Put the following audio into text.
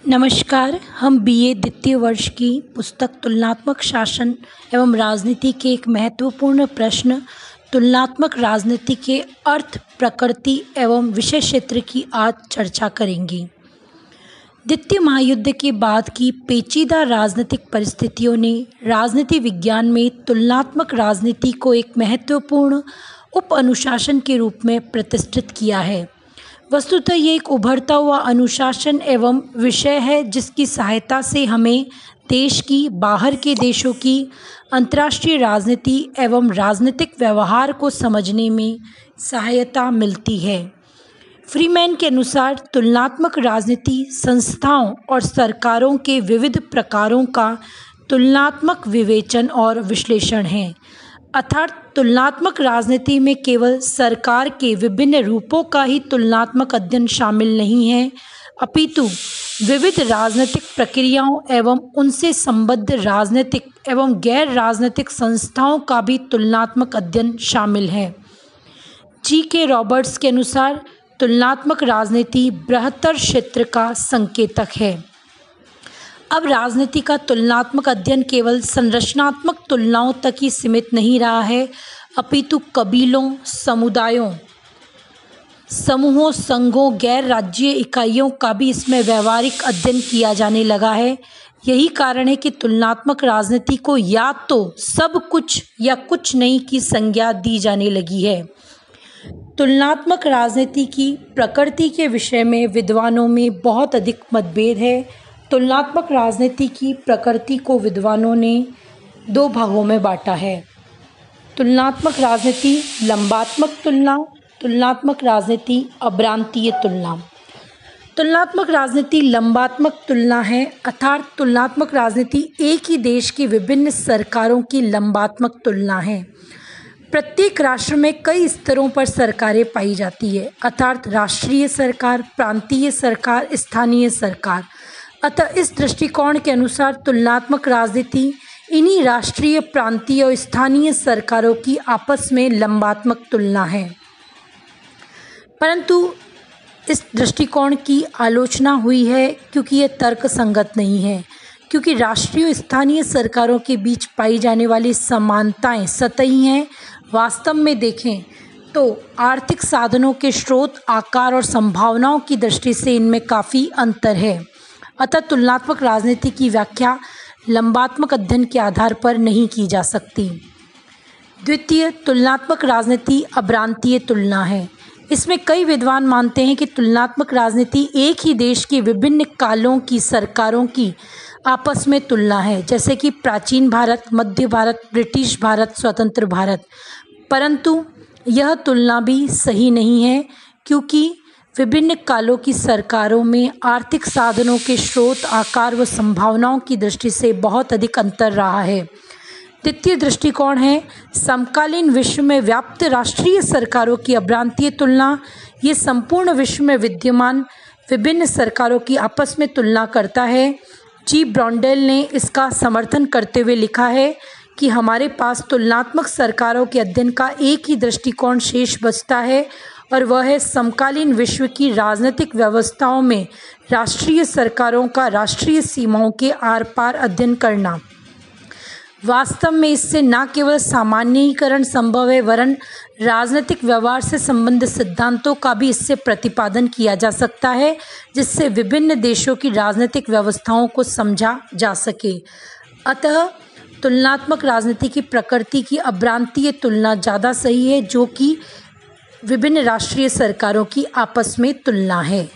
नमस्कार। हम बीए द्वितीय वर्ष की पुस्तक तुलनात्मक शासन एवं राजनीति के एक महत्वपूर्ण प्रश्न तुलनात्मक राजनीति के अर्थ, प्रकृति एवं विषय क्षेत्र की आज चर्चा करेंगे। द्वितीय महायुद्ध के बाद की पेचीदा राजनीतिक परिस्थितियों ने राजनीति विज्ञान में तुलनात्मक राजनीति को एक महत्वपूर्ण उप अनुशासन के रूप में प्रतिष्ठित किया है। वस्तुतः ये एक उभरता हुआ अनुशासन एवं विषय है जिसकी सहायता से हमें देश की, बाहर के देशों की अंतर्राष्ट्रीय राजनीति एवं राजनीतिक व्यवहार को समझने में सहायता मिलती है। फ्रीमैन के अनुसार तुलनात्मक राजनीति संस्थाओं और सरकारों के विविध प्रकारों का तुलनात्मक विवेचन और विश्लेषण है। अर्थात तुलनात्मक राजनीति में केवल सरकार के विभिन्न रूपों का ही तुलनात्मक अध्ययन शामिल नहीं है, अपितु विविध राजनीतिक प्रक्रियाओं एवं उनसे संबद्ध राजनीतिक एवं गैर राजनीतिक संस्थाओं का भी तुलनात्मक अध्ययन शामिल है। जी.के. रॉबर्ट्स के अनुसार तुलनात्मक राजनीति बृहत्तर क्षेत्र का संकेतक है। अब राजनीति का तुलनात्मक अध्ययन केवल संरचनात्मक तुलनाओं तक ही सीमित नहीं रहा है, अपितु कबीलों, समुदायों, समूहों, संघों, गैर राज्यीय इकाइयों का भी इसमें व्यवहारिक अध्ययन किया जाने लगा है। यही कारण है कि तुलनात्मक राजनीति को या तो सब कुछ या कुछ नहीं की संज्ञा दी जाने लगी है। तुलनात्मक राजनीति की प्रकृति के विषय में विद्वानों में बहुत अधिक मतभेद है। तुलनात्मक राजनीति की प्रकृति को विद्वानों ने दो भागों में बांटा है। तुलनात्मक राजनीति लंबात्मक तुलना, तुलनात्मक राजनीति अब्रांतीय तुलना। तुलनात्मक राजनीति लंबात्मक तुलना है, अर्थात तुलनात्मक राजनीति एक ही देश की विभिन्न सरकारों की लंबात्मक तुलना है। प्रत्येक राष्ट्र में कई स्तरों पर सरकारें पाई जाती है, अर्थात राष्ट्रीय सरकार, प्रांतीय सरकार, स्थानीय सरकार। अतः इस दृष्टिकोण के अनुसार तुलनात्मक राजनीति इन्हीं राष्ट्रीय, प्रांतीय और स्थानीय सरकारों की आपस में लंबात्मक तुलना है। परंतु इस दृष्टिकोण की आलोचना हुई है क्योंकि यह तर्कसंगत नहीं है, क्योंकि राष्ट्रीय और स्थानीय सरकारों के बीच पाई जाने वाली समानताएं सतही हैं। वास्तव में देखें तो आर्थिक साधनों के स्रोत, आकार और संभावनाओं की दृष्टि से इनमें काफ़ी अंतर है। अतः तुलनात्मक राजनीति की व्याख्या लंबात्मक अध्ययन के आधार पर नहीं की जा सकती। द्वितीय, तुलनात्मक राजनीति अब्रांतीय तुलना है। इसमें कई विद्वान मानते हैं कि तुलनात्मक राजनीति एक ही देश की विभिन्न कालों की सरकारों की आपस में तुलना है, जैसे कि प्राचीन भारत, मध्य भारत, ब्रिटिश भारत, स्वतंत्र भारत। परंतु यह तुलना भी सही नहीं है, क्योंकि विभिन्न कालों की सरकारों में आर्थिक साधनों के स्रोत, आकार व संभावनाओं की दृष्टि से बहुत अधिक अंतर रहा है। द्वितीय दृष्टिकोण है समकालीन विश्व में व्याप्त राष्ट्रीय सरकारों की अब्रांतीय तुलना। ये संपूर्ण विश्व में विद्यमान विभिन्न सरकारों की आपस में तुलना करता है। जी. ब्रॉन्डेल ने इसका समर्थन करते हुए लिखा है कि हमारे पास तुलनात्मक सरकारों के अध्ययन का एक ही दृष्टिकोण शेष बचता है, और वह है समकालीन विश्व की राजनीतिक व्यवस्थाओं में राष्ट्रीय सरकारों का राष्ट्रीय सीमाओं के आर पार अध्ययन करना। वास्तव में इससे न केवल सामान्यीकरण संभव है, वरन राजनीतिक व्यवहार से संबंधित सिद्धांतों का भी इससे प्रतिपादन किया जा सकता है, जिससे विभिन्न देशों की राजनीतिक व्यवस्थाओं को समझा जा सके। अतः तुलनात्मक राजनीति की प्रकृति की अब्रांतीय तुलना ज़्यादा सही है, जो कि विभिन्न राष्ट्रीय सरकारों की आपस में तुलना है।